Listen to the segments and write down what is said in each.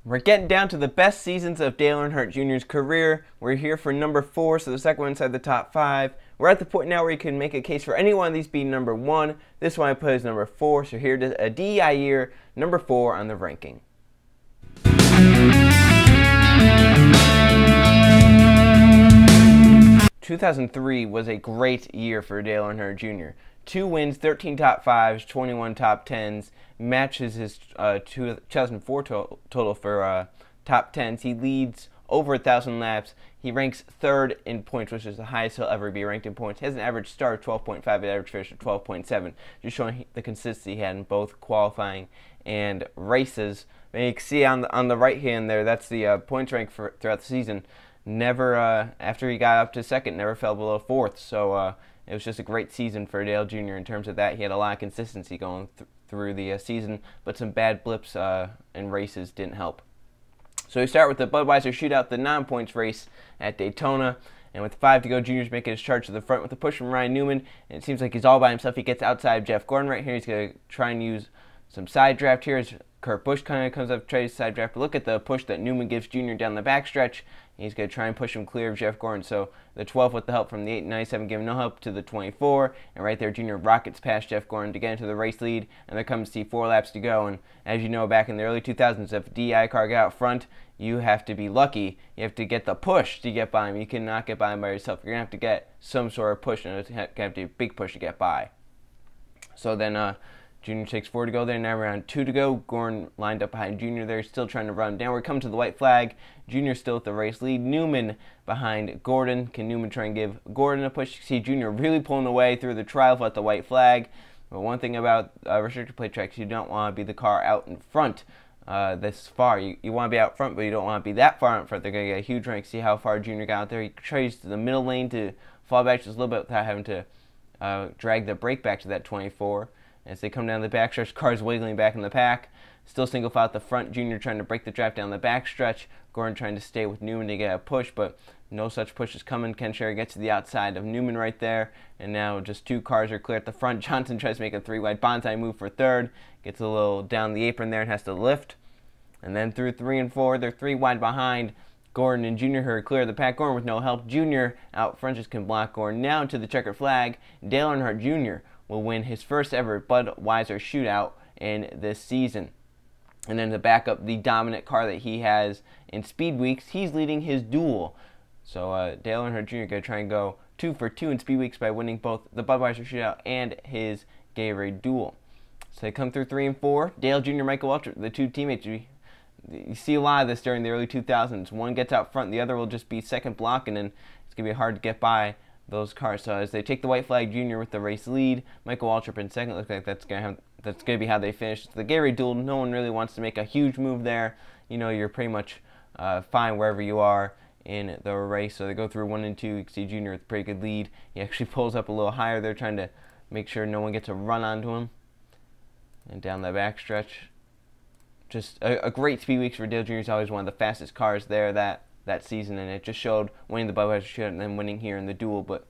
We're getting down to the best seasons of Dale Earnhardt Jr.'s career. We're here for number 4, so the second one inside the top 5. We're at the point now where you can make a case for any one of these being number 1. This one I put as number 4, so here is a DEI year, number 4 on the ranking. 2003 was a great year for Dale Earnhardt Jr. 2 wins, 13 top 5s, 21 top 10s, matches his 2004 total for top 10s. He leads over 1,000 laps. He ranks 3rd in points, which is the highest he'll ever be ranked in points. He has an average start of 12.5, an average finish of 12.7, just showing the consistency he had in both qualifying and races. And you can see on the right hand there, that's the points rank throughout the season. Never, after he got up to 2nd, never fell below 4th. So it was just a great season for Dale Jr. in terms of that. He had a lot of consistency going through the season, but some bad blips in races didn't help. So we start with the Budweiser Shootout, the non-points race at Daytona. And with 5 to go, Jr.'s making his charge to the front with a push from Ryan Newman. And it seems like he's all by himself. He gets outside Jeff Gordon right here. He's going to try and use some side draft here. As Kurt Busch kind of comes up, tries side draft. But look at the push that Newman gives Jr. down the backstretch. He's going to try and push him clear of Jeff Gordon. So the 12 with the help from the 897 giving no help to the 24. And right there, Jr. rockets past Jeff Gordon to get into the race lead. And there comes the 4 laps to go. And as you know, back in the early 2000s, if a DI car got out front, you have to be lucky. You have to get the push to get by him. You cannot get by him by yourself. You're going to have to get some sort of push, and it's going to have to be a big push to get by. So then Jr. takes 4 to go there. Now around 2 to go. Gordon lined up behind Jr. there, still trying to run down. We're coming to the white flag. Jr. still with the race lead. Newman behind Gordon. Can Newman try and give Gordon a push? You see Jr. really pulling away through the trial at the white flag. But one thing about restrictor plate tracks, you don't want to be the car out in front this far. You want to be out front, but you don't want to be that far out front. They're going to get a huge rank. See how far Jr. got out there. He tries to the middle lane to fall back just a little bit without having to drag the brake back to that 24. As they come down the backstretch, cars wiggling back in the pack. Still single file at the front. Jr. trying to break the draft down the backstretch. Gordon trying to stay with Newman to get a push, but no such push is coming. Ken Sherry gets to the outside of Newman right there, and now just 2 cars are clear at the front. Johnson tries to make a 3-wide bonsai move for 3rd. Gets a little down the apron there and has to lift. And then through 3 and 4, they're 3 wide behind Gordon and Jr. who are clear of the pack. Gordon with no help. Jr. out front just can block Gordon. Now to the checkered flag. Dale Earnhardt Jr. will win his first ever Budweiser Shootout in this season. And then to back up the dominant car that he has in Speed Weeks, he's leading his duel. So Dale Earnhardt Jr. going to try and go 2 for 2 in Speed Weeks by winning both the Budweiser Shootout and his Gatorade duel. So they come through 3 and 4. Dale Jr., Michael Waltrip, the 2 teammates. You see a lot of this during the early 2000s. One gets out front, the other will just be second block, and then it's going to be hard to get by those cars. So as they take the white flag, Jr. with the race lead, Michael Waltrip in second. Looks like that's going to be how they finish. The Gatorade duel, no one really wants to make a huge move there. You know, you're pretty much fine wherever you are in the race. So they go through 1 and 2. You can see Jr. with a pretty good lead. He actually pulls up a little higher there, trying to make sure no one gets a run onto him. And down the backstretch. Just a great Speed Weeks for Dale Jr. He's always one of the fastest cars there that season, and it just showed winning the Budweiser Shootout and then winning here in the duel. But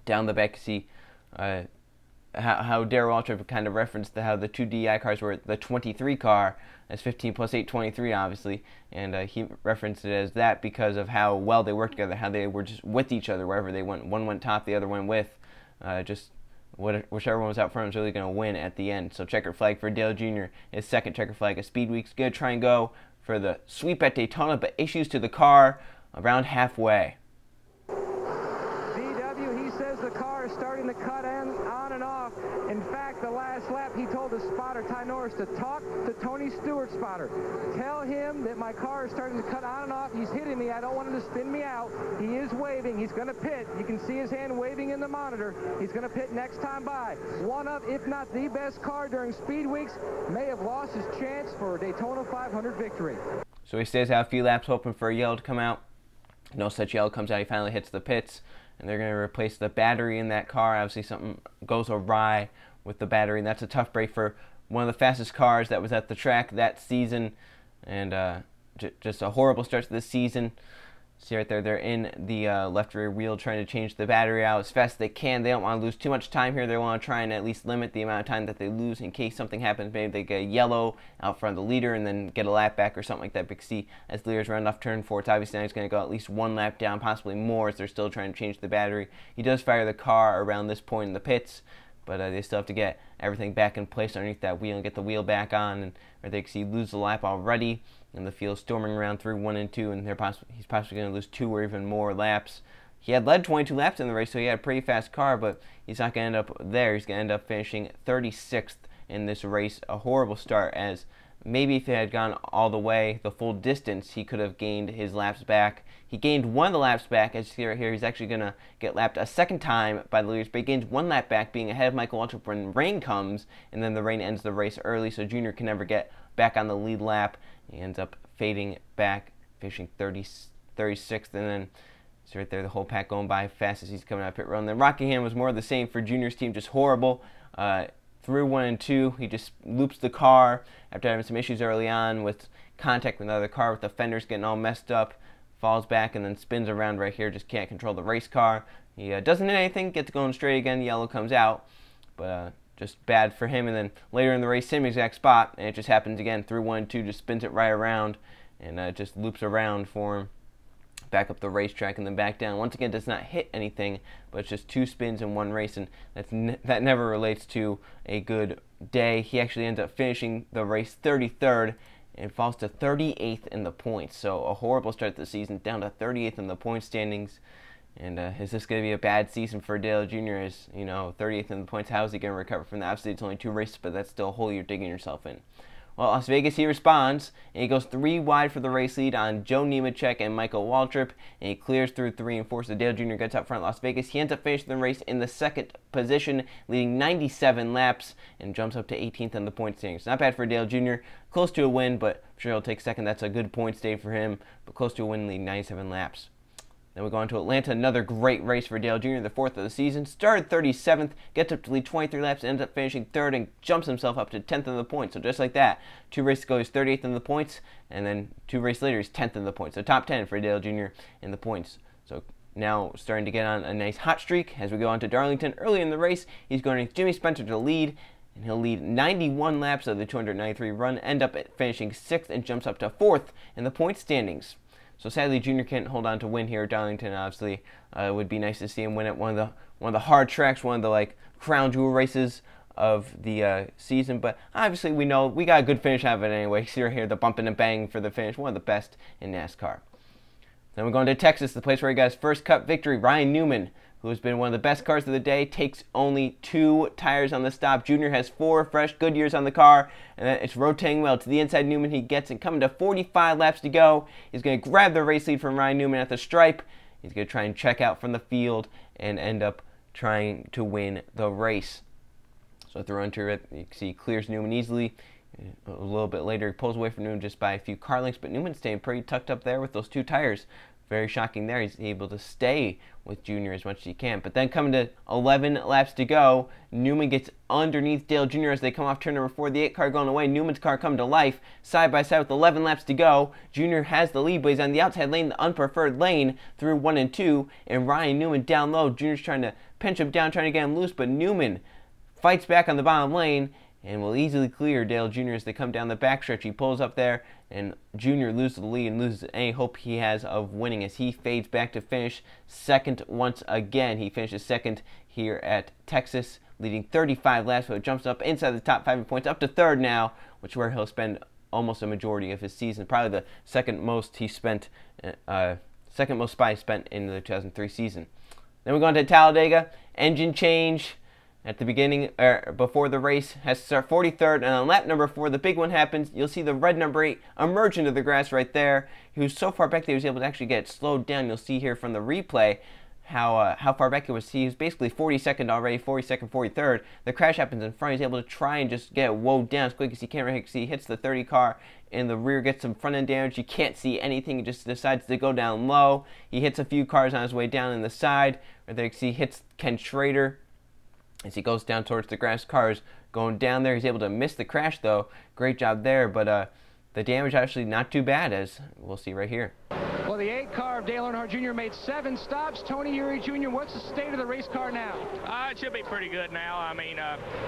down the back, you see how Darrell Waltrip kind of referenced how the 2 DEI cars were the 23 car. That's 15 plus 8, 23, obviously. And he referenced it as that because of how well they worked together, how they were just with each other wherever they went. One went top, the other went with. Whichever one was out front was really going to win at the end. So checkered flag for Dale Jr. His second checkered flag of Speed Weeks. Going to try and go for the sweep at Daytona, but issues to the car around halfway. DW, he says the car is starting to cut on and off. In fact, the last lap, he told his spotter, Ty Norris, to talk to Tony Stewart's spotter. Tell him that my car is starting to cut on and off. He's hitting me. I don't want him to spin me out. He is waving. He's going to pit. You can see his hand waving in the monitor. He's going to pit next time by. One of, if not the best car during Speed Weeks, may have lost his chance for a Daytona 500 victory. So he stays out a few laps hoping for a yellow to come out. No such yellow comes out. He finally hits the pits, and they're going to replace the battery in that car. Obviously something goes awry with the battery, and that's a tough break for one of the fastest cars that was at the track that season. And just a horrible start to this season. See right there, they're in the left rear wheel trying to change the battery out as fast as they can. They don't want to lose too much time here. They want to try and at least limit the amount of time that they lose in case something happens. Maybe they get yellow out front of the leader and then get a lap back or something like that. Because see, as the leader's running off turn 4, it's obviously now he's going to go at least one lap down, possibly more, as they're still trying to change the battery. He does fire the car around this point in the pits, but they still have to get everything back in place underneath that wheel and get the wheel back on. And right there, you can see lose the lap already. And the field storming around through 1 and 2, and he's possibly going to lose 2 or even more laps. He had led 22 laps in the race, so he had a pretty fast car, but he's not going to end up there. He's going to end up finishing 36th in this race. A horrible start, as maybe if he had gone all the way, the full distance, he could have gained his laps back. He gained 1 of the laps back. As you see right here, he's actually going to get lapped a second time by the leaders, but he gains 1 lap back, being ahead of Michael Waltrip when rain comes, and then the rain ends the race early, so Junior can never get back on the lead lap. He ends up fading back, finishing 36th, and then see right there, the whole pack going by fast as he's coming out of pit road. And then Rockingham was more of the same for Junior's team, just horrible. Through 1 and 2, he just loops the car after having some issues early on with contact with another car, with the fenders getting all messed up, falls back and then spins around right here, just can't control the race car. He doesn't hit anything, gets going straight again, yellow comes out, but just bad for him. And then later in the race, same exact spot, and it just happens again. Through 1 and 2, just spins it right around, and it just loops around for him, back up the racetrack and then back down. Once again, does not hit anything, but it's just 2 spins in 1 race, and that never relates to a good day. He actually ends up finishing the race 33rd and falls to 38th in the points. So a horrible start to the season, down to 38th in the point standings. And is this going to be a bad season for Dale Jr.? As you know, 38th in the points, how is he going to recover from that? Obviously, it's only 2 races, but that's still a hole you're digging yourself in. Well, Las Vegas, he responds, and he goes 3 wide for the race lead on Joe Nemechek and Michael Waltrip, and he clears through 3 and 4, so Dale Jr. gets up front. Las Vegas, he ends up finishing the race in the 2nd position, leading 97 laps, and jumps up to 18th in the point standings. Not bad for Dale Jr., close to a win, but I'm sure he'll take 2nd. That's a good points day for him, but close to a win, leading 97 laps. Then we go on to Atlanta, another great race for Dale Jr., the 4th of the season. Started 37th, gets up to lead 23 laps, ends up finishing 3rd, and jumps himself up to 10th in the points. So just like that, 2 races ago he's 38th in the points, and then 2 races later he's 10th in the points. So top 10 for Dale Jr. in the points. So now starting to get on a nice hot streak as we go on to Darlington. Early in the race, he's going to Jimmy Spencer to lead, and he'll lead 91 laps of the 293 run, end up at finishing 6th, and jumps up to 4th in the point standings. So sadly, Junior can't hold on to win here at Darlington. Obviously, it would be nice to see him win at one of the hard tracks, one of the crown jewel races of the season. But obviously, we know we got a good finish out of it anyway. See right here, the bumping and bang for the finish, one of the best in NASCAR. Then we're going to Texas, the place where he got his first Cup victory. Ryan Newman, who has been one of the best cars of the day, takes only 2 tires on the stop. Junior has 4 fresh Goodyears on the car, and it's rotating well. To the inside, Newman, he gets it. Coming to 45 laps to go. He's going to grab the race lead from Ryan Newman at the stripe. He's going to try and check out from the field and end up trying to win the race. So through into it, you can see he clears Newman easily. A little bit later, he pulls away from Newman just by a few car lengths, but Newman's staying pretty tucked up there with those 2 tires. Very shocking there. He's able to stay with Junior as much as he can. But then coming to 11 laps to go, Newman gets underneath Dale Jr. as they come off turn number 4. The 8 car going away. Newman's car coming to life side by side with 11 laps to go. Junior has the lead, but he's on the outside lane, the unpreferred lane through 1 and 2. And Ryan Newman down low. Junior's trying to pinch him down, trying to get him loose, but Newman fights back on the bottom lane and will easily clear Dale Jr. as they come down the backstretch. He pulls up there, and Junior loses the lead and loses any hope he has of winning as he fades back to finish 2nd once again. He finishes 2nd here at Texas, leading 35 laps, so it jumps up inside the top 5 points, up to 3rd now, which is where he'll spend almost a majority of his season. Probably the second most spot he spent in the 2003 season. Then we go on to Talladega. Engine change at the beginning, before the race, has to start 43rd, and on lap number 4, the big one happens. You'll see the red number 8 emerge into the grass right there. He was so far back that he was able to actually get it slowed down. You'll see here from the replay how far back it was. He was basically 42nd already, 42nd, 43rd. The crash happens in front. He's able to try and just get it woed down as quick as he can. Right here, he hits the 30 car in the rear, gets some front end damage. You can't see anything. He just decides to go down low. He hits a few cars on his way down in the side. Right there, you can see he hits Ken Schrader as he goes down towards the grass. Cars going down there. He's able to miss the crash though. Great job there, but the damage actually not too bad, as we'll see right here. Well, the 8 car of Dale Earnhardt Jr. made 7 stops. Tony Eury Jr., what's the state of the race car now? It should be pretty good now. I mean,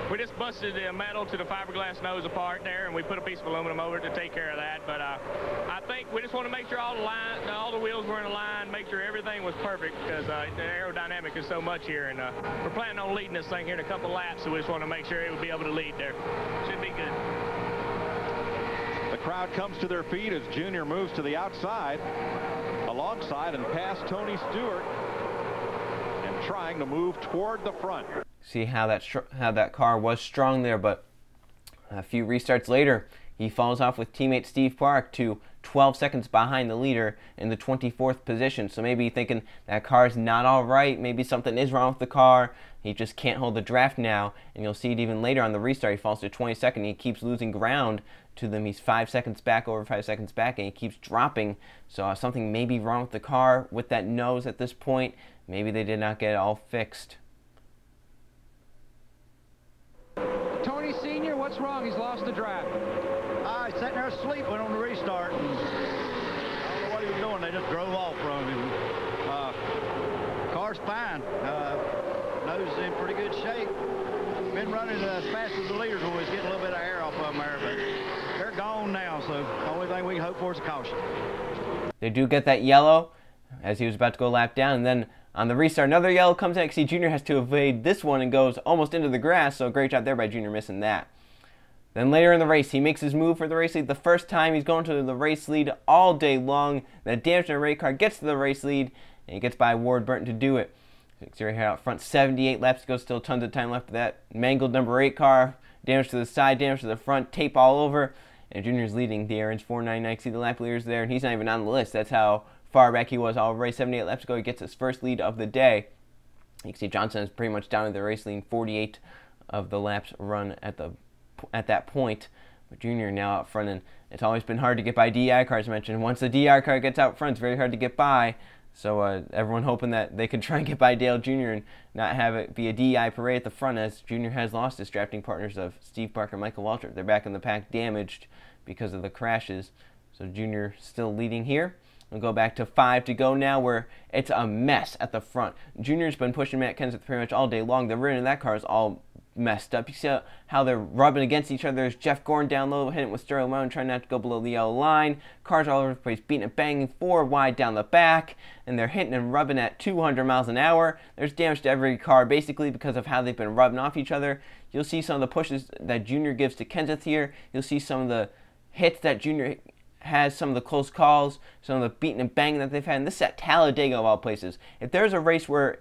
we just busted the metal to the fiberglass nose apart there, and we put a piece of aluminum over it to take care of that. But I think we just want to make sure all the wheels were in a line, make sure everything was perfect, because the aerodynamic is so much here, and we're planning on leading this thing here in a couple laps, so we just want to make sure it would be able to lead there. Should be good. The crowd comes to their feet as Junior moves to the outside, alongside and past Tony Stewart, and trying to move toward the front. See how that car was strong there, but a few restarts later, he falls off with teammate Steve Park to 12 seconds behind the leader in the 24th position. So maybe you're thinking that car's not all right, maybe something is wrong with the car, he just can't hold the draft now, and you'll see it even later on the restart. He falls to 22nd, he keeps losing ground to them. He's 5 seconds back, over 5 seconds back, and he keeps dropping. So something may be wrong with the car with that nose at this point. Maybe they did not get it all fixed. Tony Sr., what's wrong? He's lost the draft. He's sitting there asleep, went on the restart, and I don't know what he was doing. They just drove off from him. Car's fine. Nose is in pretty good shape. Been running as fast as the leaders was, getting a little bit of air off of them there, but they're gone now, so the only thing we can hope for is a caution. They do get that yellow as he was about to go lap down, and then on the restart, another yellow comes out. See, Junior has to evade this one and goes almost into the grass, so great job there by Junior missing that. Then later in the race, he makes his move for the race lead. The first time he's going to the race lead all day long. That damaged race car gets to the race lead, and he gets by Ward Burton to do it. So right here out front, 78 laps to go, still tons of time left of that. Mangled number 8 car, damage to the side, damage to the front, tape all over. And Junior's leading the Aaron's 499. See the lap leaders there, and he's not even on the list. That's how far back he was already. 78 laps ago, he gets his first lead of the day. You can see Johnson is pretty much down in the race lead, 48 of the laps run at that point. But Junior now out front, and it's always been hard to get by DI cars. Mentioned once the DI car gets out front, it's very hard to get by. So everyone hoping that they could try and get by Dale Jr. and not have it be a DI parade at the front, as Junior has lost his drafting partners of Steve Parker and Michael Waltrip. They're back in the pack, damaged because of the crashes. So Junior still leading here. We'll go back to 5 to go now, where it's a mess at the front. Junior's been pushing Matt Kenseth pretty much all day long. The rear end of that car is all messed up. You see how they're rubbing against each other. There's Jeff Gordon down low, hitting with Sterling Moen, trying not to go below the yellow line. Cars all over the place, beating and banging 4 wide down the back, and they're hitting and rubbing at 200 miles an hour. There's damage to every car, basically, because of how they've been rubbing off each other. You'll see some of the pushes that Junior gives to Kenseth here. You'll see some of the hits that Junior has, some of the close calls, some of the beating and banging that they've had. And this is at Talladega of all places. If there's a race where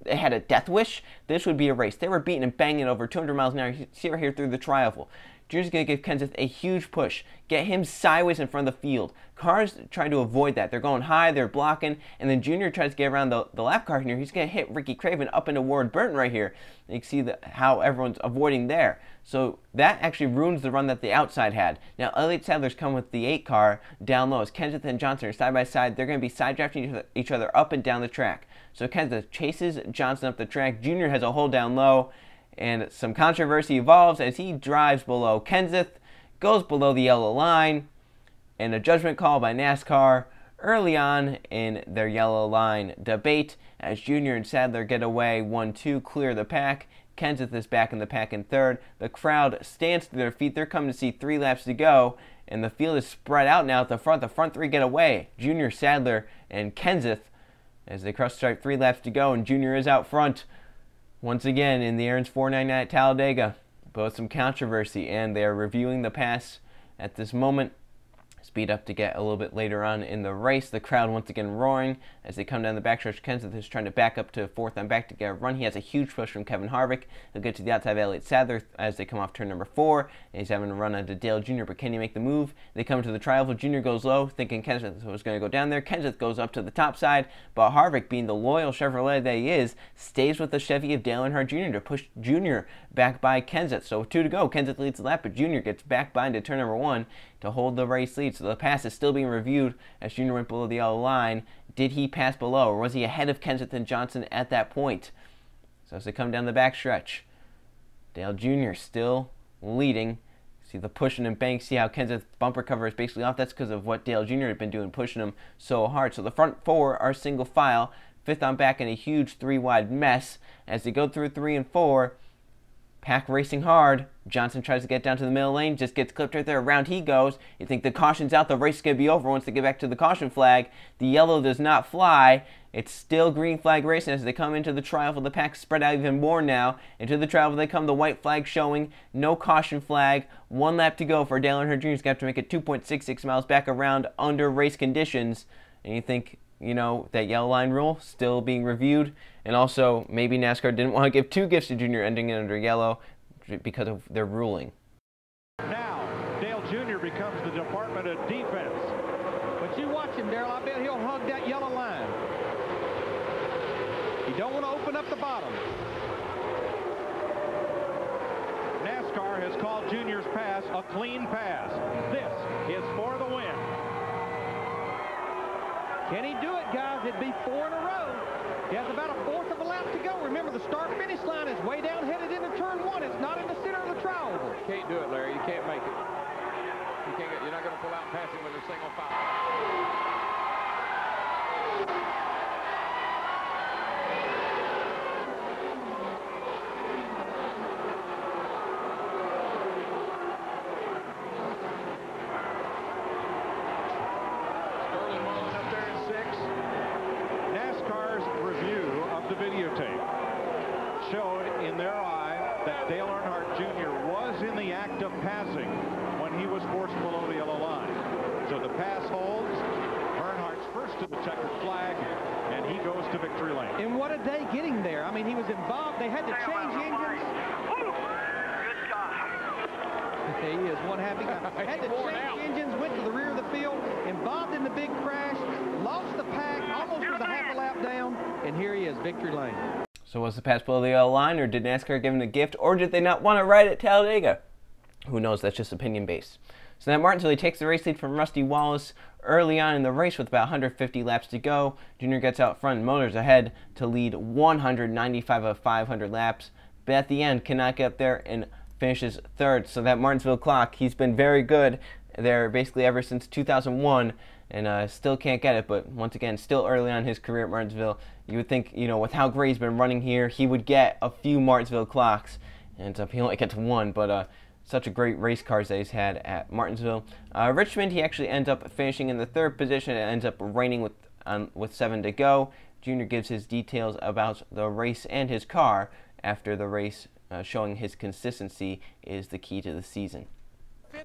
they had a death wish, this would be a race. They were beating and banging over 200 miles an hour. You see right here through the trioval. Junior's going to give Kenseth a huge push, get him sideways in front of the field. Cars try to avoid that. They're going high, they're blocking, and then Junior tries to get around the lap car here. He's going to hit Ricky Craven up into Ward Burton right here. And you can see how everyone's avoiding there. So that actually ruins the run that the outside had. Now, Elliott Sadler's come with the 8 car down low. As Kenseth and Johnson are side by side, they're going to be side drafting each other up and down the track. So Kenseth chases Johnson up the track. Junior has a hole down low, and some controversy evolves as he drives below Kenseth, goes below the yellow line, and a judgment call by NASCAR early on in their yellow line debate as Junior and Sadler get away 1-2, clear the pack. Kenseth is back in the pack in 3rd. The crowd stands to their feet. They're coming to see 3 laps to go, and the field is spread out now at the front. The front 3 get away. Junior, Sadler, and Kenseth as they cross the stripe. 3 laps to go, and Junior is out front once again in the Aaron's 499 at Talladega. Both some controversy, and they are reviewing the pass at this moment. Speed up to get a little bit later on in the race. The crowd once again roaring as they come down the backstretch. Kenseth is trying to back up to 4th on back to get a run. He has a huge push from Kevin Harvick. He'll get to the outside of Elliott Sadler as they come off turn number 4. And he's having a run onto Dale Jr., but can he make the move? They come to the trioval. Jr. goes low, thinking Kenseth was going to go down there. Kenseth goes up to the top side, but Harvick, being the loyal Chevrolet that he is, stays with the Chevy of Dale Earnhardt Jr. to push Jr. back by Kenseth. So 2 to go. Kenseth leads the lap, but Jr. gets back by into turn number 1 to hold the race lead. So the pass is still being reviewed as Junior went below the yellow line. Did he pass below, or was he ahead of Kenseth and Johnson at that point? So as they come down the backstretch, Dale Jr. still leading. See the pushing and bank. See how Kenseth's bumper cover is basically off. That's because of what Dale Jr. had been doing, pushing him so hard. So the front four are single file, fifth on back in a huge three-wide mess. As they go through 3 and 4, Pack racing hard. Johnson tries to get down to the middle lane, just gets clipped right there. Around he goes. You think the caution's out, the race is going to be over once they get back to the caution flag. The yellow does not fly. It's still green flag racing as they come into the trial. The Pack spread out even more now. Into the trial they come, the white flag showing. No caution flag. 1 lap to go for Dale Earnhardt Jr. He's got to make it 2.66 miles back around under race conditions. And you think, you know, that yellow line rule still being reviewed. And also, maybe NASCAR didn't want to give 2 gifts to Junior ending it under yellow because of their ruling. Now, Dale Jr. becomes the Department of Defense. But you watch him, Darrell. I bet he'll hug that yellow line. You don't want to open up the bottom. NASCAR has called Junior's pass a clean pass. This is for the win. Can he do it, guys? It'd be 4 in a row. He has about a 1/4 of a lap to go. Remember, the start-finish line is way down headed into turn 1. It's not in the center of the trial. You can't do it, Larry. You can't make it. You're not going to pull out and pass him with a single foul. NASCAR's review of the videotape showed in their eye that Dale Earnhardt Jr. was in the act of passing when he was forced below the yellow line. So the pass holds. Earnhardt's first to the checkered flag, and he goes to victory lane. And what a day getting there. I mean, he was involved. They had to change engines. He is one happy guy. Had to change engines, went to the rear of the field, involved in the big crash, lost the pack, almost was a half a lap down, and here he is, victory lane. So was the pass below the yellow line, or did NASCAR give him a gift, or did they not want to ride at Talladega? Who knows? That's just opinion-based. So now Martinsville takes the race lead from Rusty Wallace early on in the race with about 150 laps to go. Junior gets out front, motors ahead to lead 195 of 500 laps, but at the end cannot get up there and finishes 3rd. So that Martinsville clock, he's been very good there basically ever since 2001, and still can't get it. But once again, still early on in his career at Martinsville. You would think, you know, with how great he's been running here, he would get a few Martinsville clocks. And he only gets 1, but such a great race cars that he's had at Martinsville. Richmond, he actually ends up finishing in the 3rd position. It ends up raining with 7 to go. Junior gives his details about the race and his car after the race, showing his consistency is the key to the season.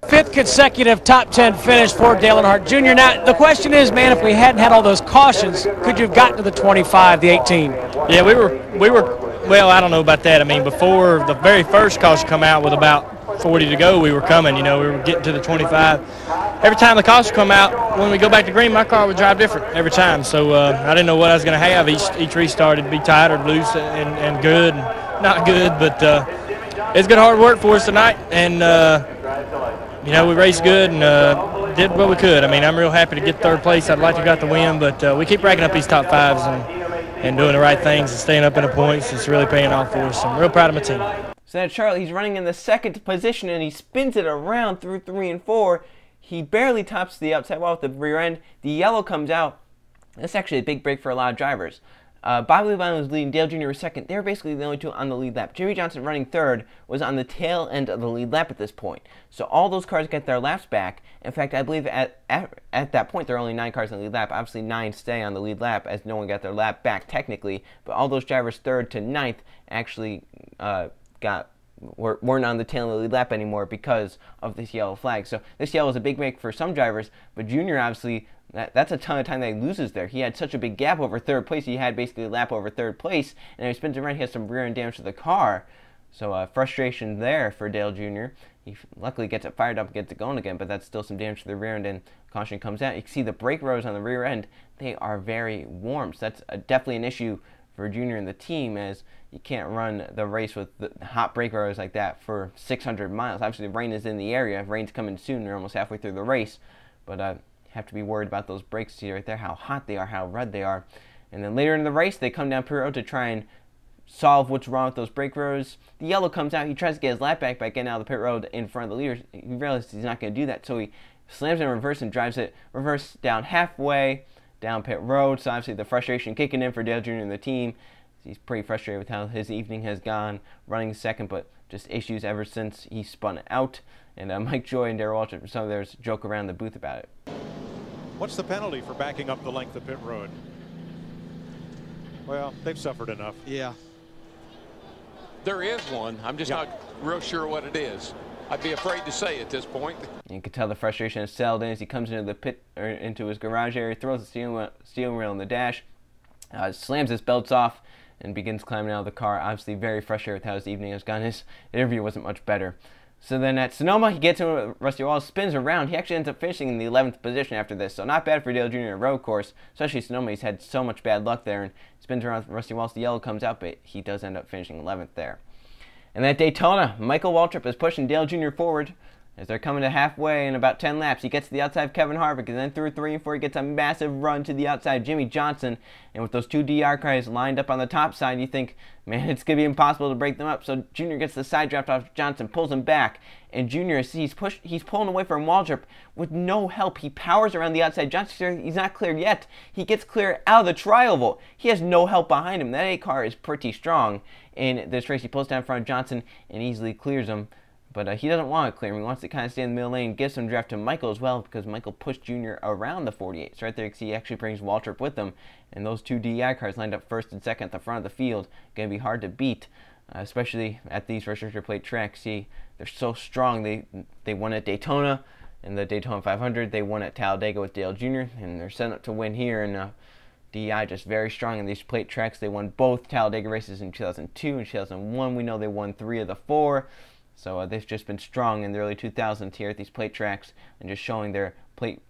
5th consecutive top 10 finish for Dale Earnhardt Jr. Now, the question is, man, if we hadn't had all those cautions, could you have gotten to the 25, the 18? Yeah, we were, well, I don't know about that. I mean, before the very first caution come out with about 40 to go, we were coming, you know, we were getting to the 25. Every time the caution come out, when we go back to green, my car would drive different every time. So I didn't know what I was going to have. Each restart would be tight or loose and good, not good, but it's good hard work for us tonight. And, you know, we raced good and did what we could. I mean, I'm real happy to get 3rd place. I'd like to got the win, but we keep racking up these top 5s and doing the right things and staying up in the points. It's really paying off for us. I'm real proud of my team. So now Charlie, he's running in the 2nd position, and he spins it around through 3 and 4. He barely tops the outside wall with the rear end. The yellow comes out. That's actually a big break for a lot of drivers. Bobby Leavine was leading, Dale Jr. was 2nd. They were basically the only 2 on the lead lap. Jimmy Johnson, running 3rd, was on the tail end of the lead lap at this point. So all those cars get their laps back. In fact, I believe at that point there are only 9 cars on the lead lap. Obviously 9 stay on the lead lap as no one got their lap back technically. But all those drivers 3rd to 9th actually weren't on the tail end of the lead lap anymore because of this yellow flag. So this yellow is a big break for some drivers, but Junior obviously, that's a ton of time that he loses there. He had such a big gap over 3rd place. He had basically a lap over 3rd place, and he spins around. He has some rear end damage to the car. So frustration there for Dale Jr. He luckily gets it fired up and gets it going again, but that's still some damage to the rear end, and caution comes out. You can see the brake rotors on the rear end. They are very warm, so that's definitely an issue for Junior and the team, as you can't run the race with the hot brake rotors like that for 600 miles. Obviously, the rain is in the area. Rain's coming soon. They're almost halfway through the race, but have to be worried about those brakes. See right there how hot they are, how red they are. And then later in the race, they come down pit road to try and solve what's wrong with those brake rows. The yellow comes out. He tries to get his lap back by getting out of the pit road in front of the leaders. He realizes he's not going to do that, so he slams in reverse and drives it reverse down halfway down pit road. So obviously the frustration kicking in for Dale Jr. and the team. He's pretty frustrated with how his evening has gone running second, but just issues ever since he spun out. And Mike Joy and Darrell Waltrip, some of theirs joke around the booth about it. What's the penalty for backing up the length of pit road? Well, they've suffered enough. Yeah. There is one. I'm just not real sure what it is. I'd be afraid to say at this point. You can tell the frustration is settled in as he comes into the pit, or into his garage area, throws the steering wheel on the dash, slams his belts off, and begins climbing out of the car. Obviously very frustrated with how his evening has gone. His interview wasn't much better. So then at Sonoma, he gets in with Rusty Wallace, spins around. He actually ends up finishing in the 11th position after this. So not bad for Dale Jr. in a road course, especially Sonoma. He's had so much bad luck there, and spins around with Rusty Wallace. The yellow comes out, but he does end up finishing 11th there. And at Daytona, Michael Waltrip is pushing Dale Jr. forward as they're coming to halfway in about 10 laps. He gets to the outside of Kevin Harvick, and then through 3 and 4, he gets a massive run to the outside of Jimmy Johnson. And with those 2 DR cars lined up on the top side, you think, man, it's going to be impossible to break them up. So Jr. gets the side draft off Johnson, pulls him back, and Jr. he's pulling away from Waltrip with no help. He powers around the outside. Johnson, he's not cleared yet. He gets clear out of the tri-oval. He has no help behind him. That A car is pretty strong. In this race, he pulls down in front of Johnson and easily clears him. But he doesn't want to clear him. He wants to kind of stay in the middle lane, gives some draft to Michael as well, because Michael pushed Jr. around the 48. So right there, you can see he actually brings Waltrip with him. And those 2 DEI cars lined up first and second at the front of the field. Going to be hard to beat, especially at these restrictor plate tracks. See, they're so strong. They won at Daytona in the Daytona 500. They won at Talladega with Dale Jr. And they're set up to win here. And DEI just very strong in these plate tracks. They won both Talladega races in 2002 and 2001. We know they won 3 of the 4. So they've just been strong in the early 2000s here at these plate tracks and just showing their plate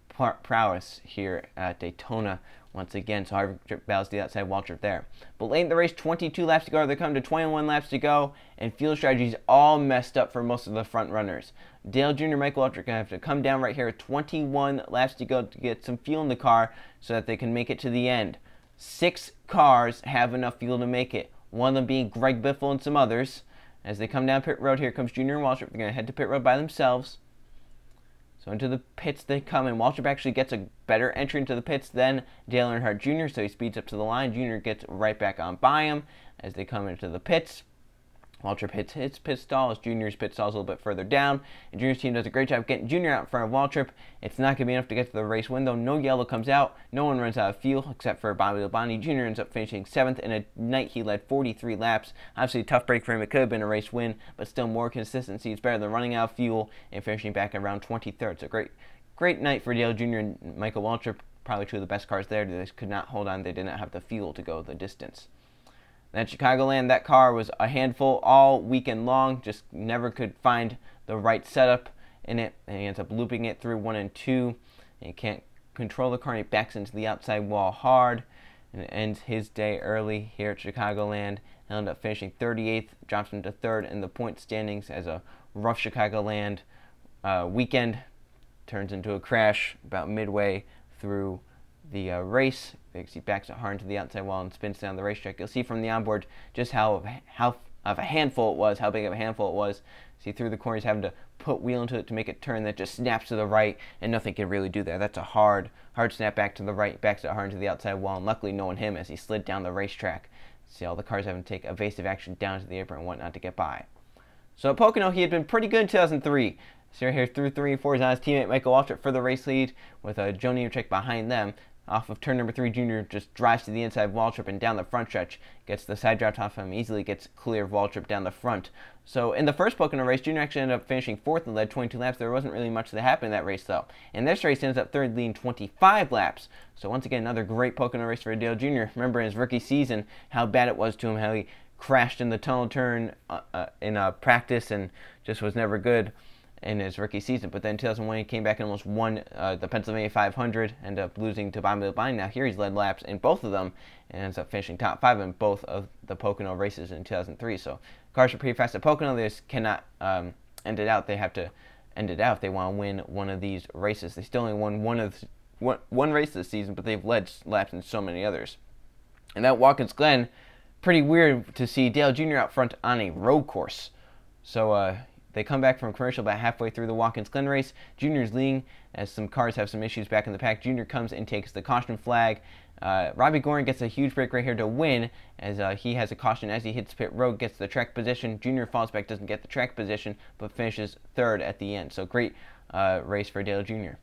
prowess here at Daytona once again. So Harvick battles the outside, Waltrip there. But late in the race, 22 laps to go. They come to 21 laps to go, and field strategy's all messed up for most of the front runners. Dale Jr. Michael Waltrip are going to have to come down right here at 21 laps to go to get some fuel in the car so that they can make it to the end. 6 cars have enough fuel to make it, one of them being Greg Biffle and some others. As they come down pit road, here comes Jr. and Waltrip. They're going to head to pit road by themselves. So into the pits they come, and Waltrip actually gets a better entry into the pits than Dale Earnhardt Jr., so he speeds up to the line. Jr. gets right back on by him as they come into the pits. Waltrip hits his pit stall as Jr.'s pit stall is a little bit further down. And Jr.'s team does a great job getting Jr. out in front of Waltrip. It's not going to be enough to get to the race window. No yellow comes out. No one runs out of fuel except for Bobby Labonte. Jr. ends up finishing 7th. In a night he led 43 laps. Obviously a tough break for him. It could have been a race win, but still more consistency. It's better than running out of fuel and finishing back around 23rd. So great night for Dale Jr. and Michael Waltrip. Probably 2 of the best cars there. They could not hold on. They did not have the fuel to go the distance. Then at Chicagoland, that car was a handful all weekend long, just never could find the right setup in it, and he ends up looping it through 1 and 2, and he can't control the car, and he backs into the outside wall hard, and ends his day early here at Chicagoland. He'll end up finishing 38th, drops him to 3rd in the point standings as a rough Chicagoland weekend turns into a crash about midway through the race. He backs it hard into the outside wall and spins down the racetrack. You'll see from the onboard just how of a handful it was, how big of a handful it was. See, through the corner, he's having to put wheel into it to make it turn. That just snaps to the right, and nothing can really do that. That's a hard snap back to the right, backs it hard into the outside wall, and luckily no one hit him as he slid down the racetrack. See, all the cars having to take evasive action down to the apron and whatnot to get by. So at Pocono, he had been pretty good in 2003. So right here through 3 and 4 is on his teammate Michael Waltrip for the race lead with Joe Nemechek behind them. Off of turn number 3, Jr. just drives to the inside of Waltrip and down the front stretch. Gets the side draft off him, easily gets clear of Waltrip down the front. So in the first Pocono race, Jr. actually ended up finishing 4th and led 22 laps. There wasn't really much that happened in that race, though. In this race, he ends up 3rd, leading 25 laps. So once again, another great Pocono race for Dale Jr. Remember in his rookie season how bad it was to him, how he crashed in the tunnel turn in practice and just was never good in his rookie season. But then in 2001 he came back and almost won the Pennsylvania 500, ended up losing to Bobby Labonte. Now here he's led laps in both of them and ends up finishing top 5 in both of the Pocono races in 2003. So cars are pretty fast at Pocono. They just cannot end it out. They have to end it out if they want to win one of these races. They still only won one race this season, but they've led laps in so many others. And at Watkins Glen, pretty weird to see Dale Jr. out front on a road course. So they come back from commercial about halfway through the Watkins Glen race. Junior's leading as some cars have some issues back in the pack. Junior comes and takes the caution flag. Robbie Gorin gets a huge break right here to win as he has a caution as he hits pit road, gets the track position. Junior falls back, doesn't get the track position, but finishes third at the end. So great race for Dale Jr.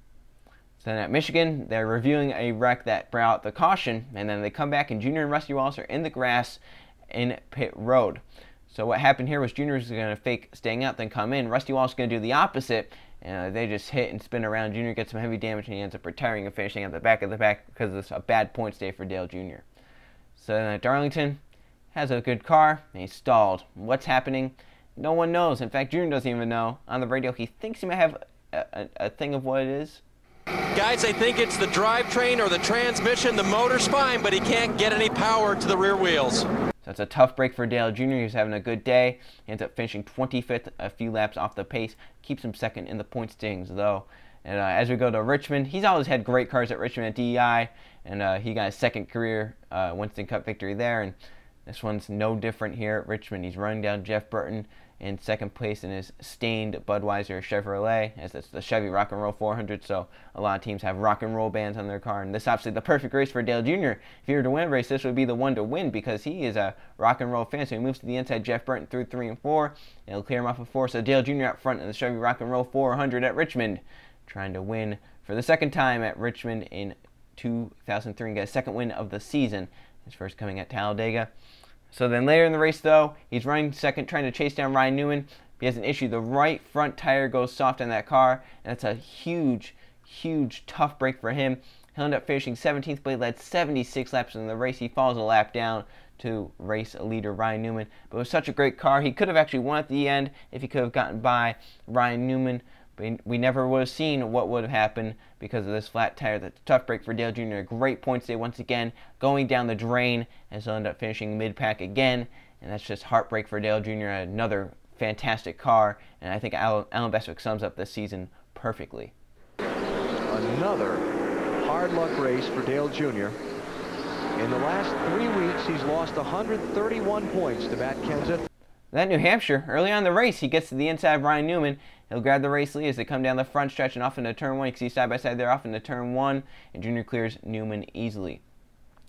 So then at Michigan, they're reviewing a wreck that brought out the caution, and then they come back and Junior and Rusty Wallace are in the grass in pit road. So what happened here was Junior was going to fake staying out, then come in. Rusty Wallace is going to do the opposite, and they just hit and spin around. Junior gets some heavy damage, and he ends up retiring and finishing at the back of the pack because it's a bad points day for Dale Jr. So then at Darlington, has a good car, and he stalled. What's happening? No one knows. In fact, Junior doesn't even know. On the radio, he thinks he might have a thing of what it is. Guys, I think it's the drivetrain or the transmission. The motor's fine, but he can't get any power to the rear wheels. So it's a tough break for Dale Jr. He's having a good day. He ends up finishing 25th, a few laps off the pace. Keeps him second in the point standings, though. And as we go to Richmond, he's always had great cars at Richmond at DEI, and he got his second career Winston Cup victory there. And this one's no different here at Richmond. He's running down Jeff Burton in second place in his stained Budweiser Chevrolet, as it's the Chevy Rock and Roll 400, so a lot of teams have rock and roll bands on their car, and this is obviously the perfect race for Dale Jr. If he were to win a race, this would be the one to win because he is a rock and roll fan, so he moves to the inside Jeff Burton through 3 and 4, and he'll clear him off of 4, so Dale Jr. out front in the Chevy Rock and Roll 400 at Richmond, trying to win for the second time at Richmond in 2003 and get a second win of the season, his first coming at Talladega. So then later in the race, though, he's running second, trying to chase down Ryan Newman. He has an issue. The right front tire goes soft on that car, and it's a huge, tough break for him. He'll end up finishing 17th, but he led 76 laps in the race. He falls a lap down to race leader Ryan Newman. But it was such a great car. He could have actually won at the end if he could have gotten by Ryan Newman. But we never would have seen what would have happened because of this flat tire. That's a tough break for Dale Jr. A great points day once again, going down the drain, and he'll end up finishing mid-pack again. And that's just heartbreak for Dale Jr. Another fantastic car, and I think Alan Bestwick sums up this season perfectly. Another hard luck race for Dale Jr. In the last 3 weeks, he's lost 131 points to Matt Kenseth. That New Hampshire, early on in the race, he gets to the inside of Ryan Newman. He'll grab the race lead as they come down the front stretch and off into turn 1. You can see side by side there off into turn 1, and Junior clears Newman easily.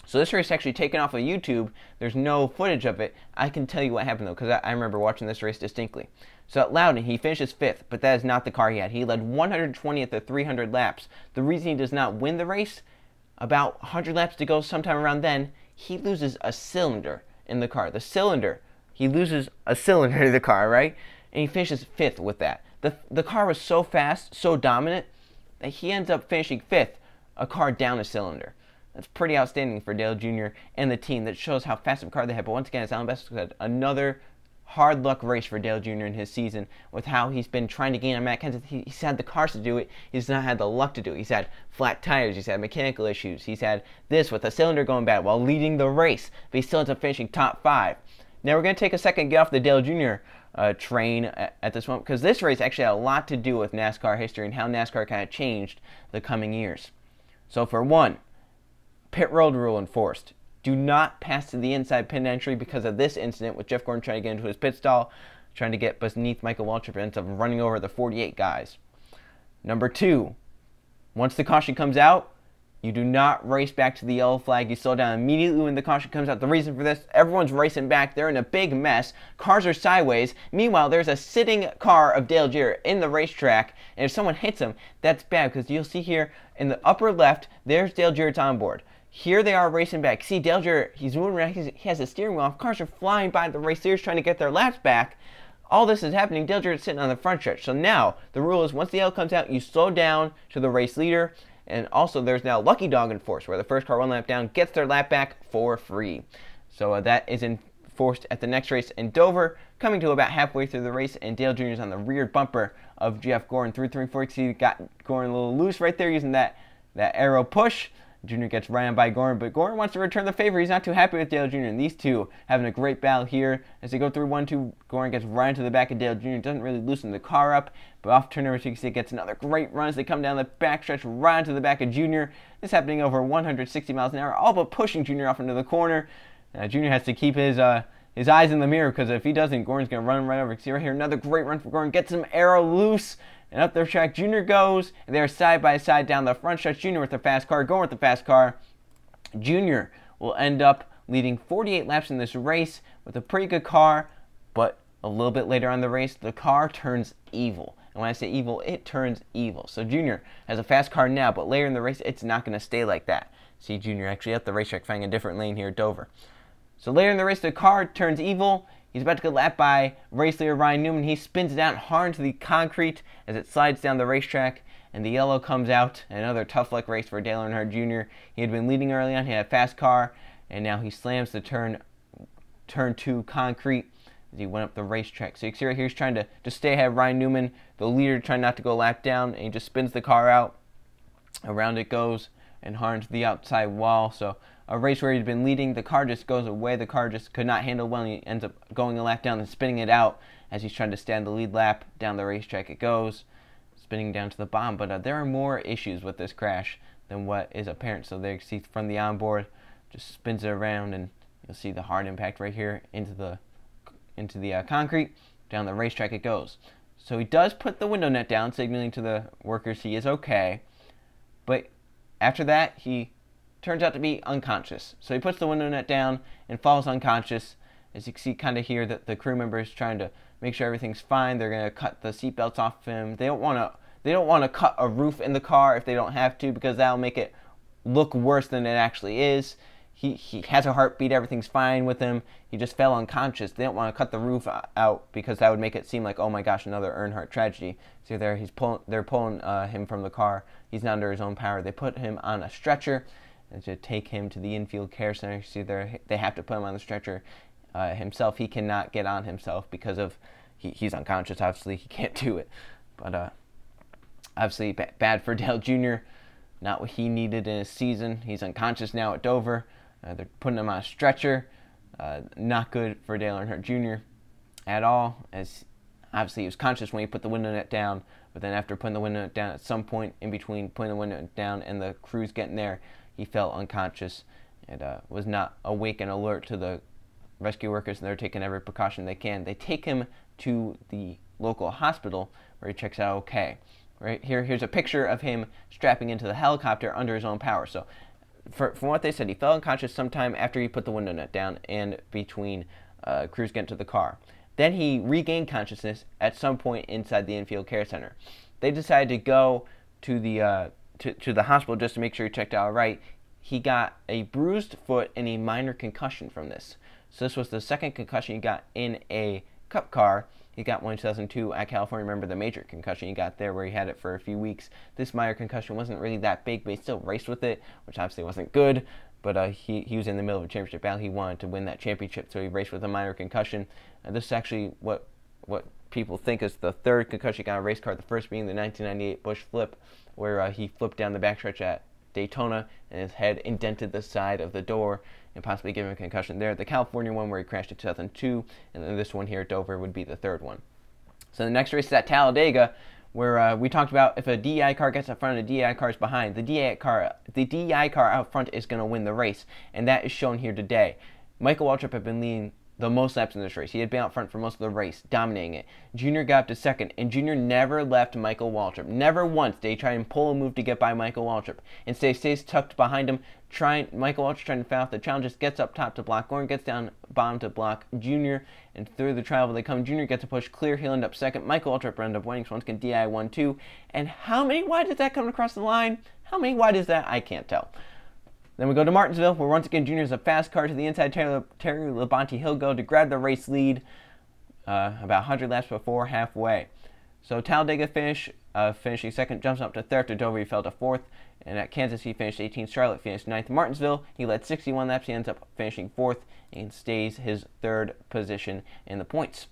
So this race actually taken off of YouTube. There's no footage of it. I can tell you what happened though, because I remember watching this race distinctly. So at Loudon, he finishes 5th, but that is not the car he had. He led 120th at 300 laps. The reason he does not win the race, about 100 laps to go sometime around then, he loses a cylinder in the car. The cylinder. He loses a cylinder to the car, right? And he finishes 5th with that. The car was so fast, so dominant, that he ends up finishing 5th, a car down a cylinder. That's pretty outstanding for Dale Jr. and the team. That shows how fast of a car they had. But once again, as Alan Bestwick said, another hard luck race for Dale Jr. in his season with how he's been trying to gain on Matt Kenseth. He's had the cars to do it. He's not had the luck to do it. He's had flat tires. He's had mechanical issues. He's had this with a cylinder going bad while leading the race. But he still ends up finishing top 5. Now we're going to take a second and get off the Dale Jr. Train at this moment, because this race actually had a lot to do with NASCAR history and how NASCAR kind of changed the coming years. So for one, pit road rule enforced. Do not pass to the inside pit entry because of this incident with Jeff Gordon trying to get into his pit stall, trying to get beneath Michael Waltrip, and ends up running over the 48 guys. Number 2, once the caution comes out, you do not race back to the yellow flag. You slow down immediately when the caution comes out. The reason for this, everyone's racing back. They're in a big mess. Cars are sideways. Meanwhile, there's a sitting car of Dale Jr. in the racetrack, and if someone hits him, that's bad because you'll see here in the upper left, there's Dale Jr.'s on board. Here they are racing back. See, Dale Jr., he's moving around. He has a steering wheel off. Cars are flying by the race leaders trying to get their laps back. All this is happening. Dale Jr. is sitting on the front stretch. So now, the rule is once the yellow comes out, you slow down to the race leader. And also, there's now Lucky Dog enforced, where the first car 1 lap down gets their lap back for free. So that is enforced at the next race in Dover, coming to about halfway through the race, and Dale Jr. is on the rear bumper of Jeff Gordon through 340. He got Gordon a little loose right there using that arrow push. Jr. gets right on by Gordon, but Gordon wants to return the favor. He's not too happy with Dale Jr. And these two having a great battle here. As they go through 1-2, Gordon gets right into the back of Dale Jr. Doesn't really loosen the car up, but off turn number 2, you can see it gets another great run as they come down the backstretch right into the back of Jr. This happening over 160 miles an hour, all but pushing Jr. off into the corner. Junior has to keep his eyes in the mirror, because if he doesn't, Gordon's going to run him right over. See right here, another great run for Gordon. Gets him arrow loose, and up their track, Junior goes. And they're side by side down the front stretch. Junior with the fast car, going with the fast car. Junior will end up leading 48 laps in this race with a pretty good car, but a little bit later on the race, the car turns evil. And when I say evil, it turns evil. So Junior has a fast car now, but later in the race, it's not going to stay like that. See Junior actually up the racetrack, finding a different lane here at Dover. So later in the race, the car turns evil. He's about to get lapped by race leader Ryan Newman. He spins it out hard into the concrete as it slides down the racetrack, and the yellow comes out. Another tough luck race for Dale Earnhardt Jr. He had been leading early on. He had a fast car, and now he slams the turn 2 concrete as he went up the racetrack. So you can see right here, he's trying to just stay ahead of Ryan Newman, the leader, trying not to go lap down, and he just spins the car out. Around it goes and hard into the outside wall. So a race where he'd been leading, the car just goes away. The car just could not handle well, and he ends up going a lap down and spinning it out as he's trying to stand the lead lap. Down the racetrack it goes, spinning down to the bottom. But there are more issues with this crash than what is apparent. So there you see from the onboard, just spins it around, and you'll see the hard impact right here into the concrete. Down the racetrack it goes. So he does put the window net down, signaling to the workers he is okay. But after that, he turns out to be unconscious. So he puts the window net down and falls unconscious. As you can see kind of here, that the crew member is trying to make sure everything's fine. They're going to cut the seatbelts off him. They don't want to cut a roof in the car if they don't have to, because that'll make it look worse than it actually is. He has a heartbeat, everything's fine with him. He just fell unconscious. They don't want to cut the roof out, because that would make it seem like, oh my gosh, another Earnhardt tragedy. See there, they're pulling him from the car. He's not under his own power. They put him on a stretcher and to take him to the infield care center. See there, they have to put him on the stretcher himself. He cannot get on himself because of he's unconscious. Obviously, he can't do it. But obviously, bad for Dale Jr. Not what he needed in his season. He's unconscious now at Dover. They're putting him on a stretcher. Not good for Dale Earnhardt Jr. at all, as obviously he was conscious when he put the window net down, but then after putting the window net down, at some point in between putting the window net down and the crews getting there, he fell unconscious and was not awake and alert to the rescue workers, and they're taking every precaution they can. They take him to the local hospital where he checks out okay. Right here's a picture of him strapping into the helicopter under his own power. So from what they said, he fell unconscious sometime after he put the window net down and between crews getting to the car. Then he regained consciousness at some point inside the infield care center. They decided to go to the hospital just to make sure he checked out all right. He got a bruised foot and a minor concussion from this. So this was the second concussion he got in a Cup car. He got one in 2002 at California. Remember the major concussion he got there where he had it for a few weeks. This minor concussion wasn't really that big, but he still raced with it, which obviously wasn't good. But he was in the middle of a championship battle. He wanted to win that championship, so he raced with a minor concussion. This is actually what people think is the third concussion he got in a race car, the first being the 1998 Busch flip, where he flipped down the backstretch at Daytona and his head indented the side of the door and possibly giving him a concussion there. The California one where he crashed in 2002, and then this one here at Dover would be the third one. So the next race is at Talladega, where we talked about if a DEI car gets up front and a DEI car is behind, the DEI car out front is going to win the race, and that is shown here today. Michael Waltrip had been leading the most laps in this race. He had been out front for most of the race, dominating it. Junior got up to second, and Junior never left Michael Waltrip. Never once did he try and pull a move to get by Michael Waltrip. Instead, he stays tucked behind him. Michael Waltrip trying to foul out the challenge, just gets up top to block Gordon, gets down bottom to block Junior, and through the travel they come. Junior gets a push clear. He'll end up second. Michael Waltrip will end up winning, so once again, DI 1-2. And how many wide is that coming across the line? How many wide is that? I can't tell. Then we go to Martinsville, where once again Junior's a fast car to the inside. Terry Labonte, he'll go to grab the race lead about 100 laps before halfway. So Talladega finishing second, jumps up to third. To Dover, he fell to fourth. And at Kansas, he finished 18th. Charlotte finished 9th. Martinsville, he led 61 laps. He ends up finishing fourth and stays his third position in the points.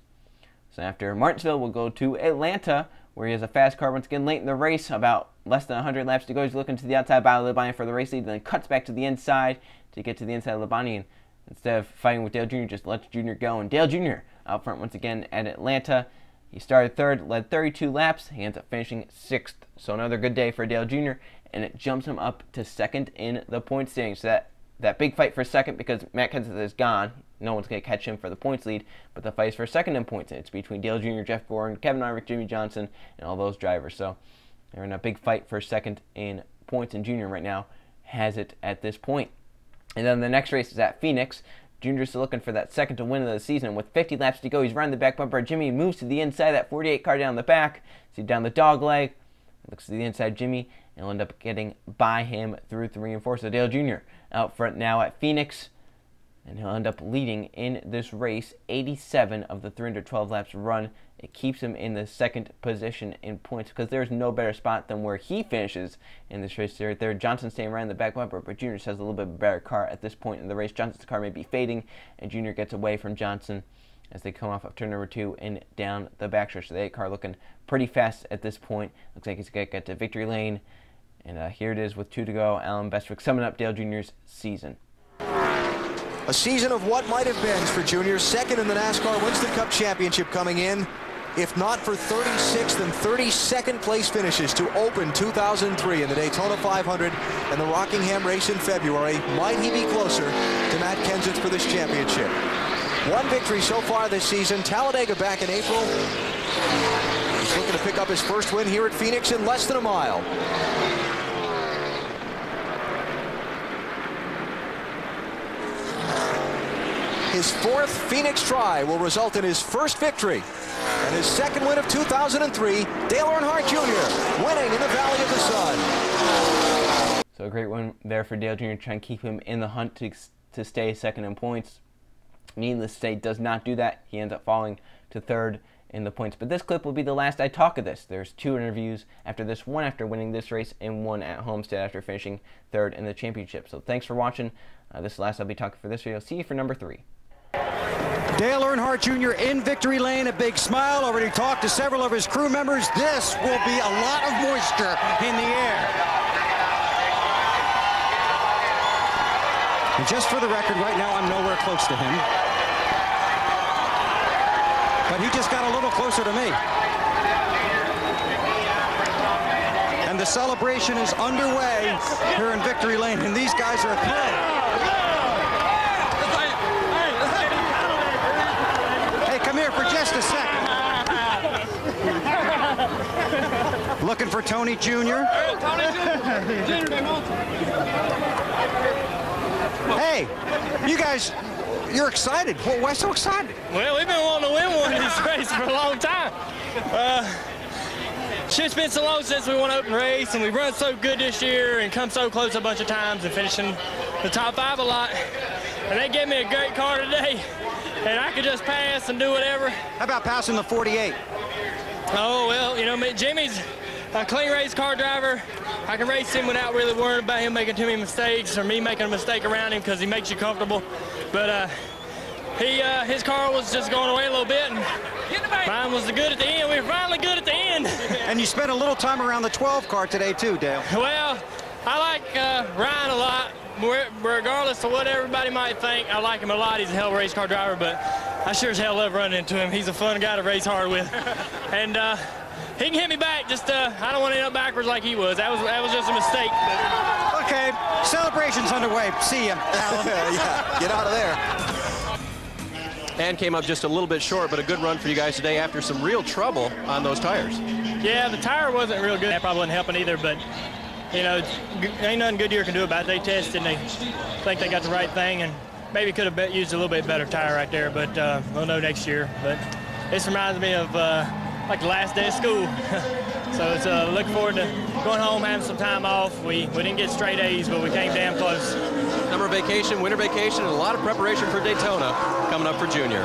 So after Martinsville, we'll go to Atlanta, where he has a fast car once again late in the race, about less than 100 laps to go. He's looking to the outside by Labonte for the race lead, then cuts back to the inside to get to the inside of Labonte, and instead of fighting with Dale Jr., just lets Jr. go. And Dale Jr. out front once again at Atlanta. He started third, led 32 laps. He ends up finishing sixth. So another good day for Dale Jr., and it jumps him up to second in the point standings. So that that big fight for second because Matt Kenseth is gone. No one's going to catch him for the points lead, but the fight is for second in points. It's between Dale Jr., Jeff Gordon, Kevin Harvick, Jimmy Johnson, and all those drivers. So they're in a big fight for second in points, and Jr. right now has it at this point. And then the next race is at Phoenix. Jr.'s still looking for that second to win of the season. With 50 laps to go, he's running the back bumper. Jimmy moves to the inside, that 48 car down the back. See down the dog leg. Looks to the inside Jimmy, and will end up getting by him through 3 and 4. So Dale Jr. out front now at Phoenix, and he'll end up leading in this race 87 of the 312 laps run. It keeps him in the second position in points because there's no better spot than where he finishes in this race right there. Johnson staying right in the back bumper, but Jr. just has a little bit better car at this point in the race. Johnson's car may be fading, and Jr. gets away from Johnson as they come off of turn number 2 and down the backstretch. So the 8 car looking pretty fast at this point. Looks like he's going to get to victory lane. And here it is with 2 to go. Alan Bestwick summing up Dale Jr.'s season. A season of what might have been for Jr. Second in the NASCAR Winston Cup Championship coming in. If not for 36th and 32nd place finishes to open 2003 in the Daytona 500 and the Rockingham race in February, might he be closer to Matt Kenseth for this championship. 1 victory so far this season. Talladega back in April. He's looking to pick up his first win here at Phoenix in less than a mile. His 4th Phoenix try will result in his first victory and his second win of 2003. Dale Earnhardt Jr. winning in the Valley of the Sun. So a great win there for Dale Jr. trying to keep him in the hunt to stay second in points. Needless to say, does not do that. He ends up falling to 3rd in the points. But this clip will be the last I talk of this. There's 2 interviews after this, one after winning this race and one at Homestead after finishing 3rd in the championship. So thanks for watching. This is the last I'll be talking for this video. See you for number 3. Dale Earnhardt Jr. in victory lane, a big smile. Already talked to several of his crew members. This will be a lot of moisture in the air. And just for the record, right now I'm nowhere close to him. But he just got a little closer to me. And the celebration is underway here in victory lane, and these guys are thrilled. Come here for just a second. Looking for Tony Jr. Hey, you guys, you're excited. Why so excited? Well, we've been wanting to win one of these races for a long time. It's been so long since we won an open race, and we've run so good this year and come so close a bunch of times and finishing the top 5 a lot. And they gave me a great car today. And I could just pass and do whatever. How about passing the 48? Oh, well, you know, Jimmy's a clean race car driver. I can race him without really worrying about him making too many mistakes or me making a mistake around him because he makes you comfortable. But his car was just going away a little bit, and mine was good at the end. We were finally good at the end. And you spent a little time around the 12 car today, too, Dale. Well, I like Ryan a lot. Regardless of what everybody might think, I like him a lot. He's a hell of a race car driver, but I sure as hell love running into him. He's a fun guy to race hard with. And he can hit me back, just I don't want to end up backwards like he was. That was just a mistake. But. Okay, celebration's underway. See ya, Alan. Yeah, get out of there. And came up just a little bit short, but a good run for you guys today after some real trouble on those tires. Yeah, the tire wasn't real good. That probably wasn't helping either, but you know, ain't nothing Goodyear can do about it. They tested and they think they got the right thing, and maybe could have used a little bit better tire right there, but we'll know next year. But this reminds me of like the last day of school. So it's looking forward to going home, having some time off. We didn't get straight A's, but we came damn close. Summer vacation, winter vacation, and a lot of preparation for Daytona coming up for Junior.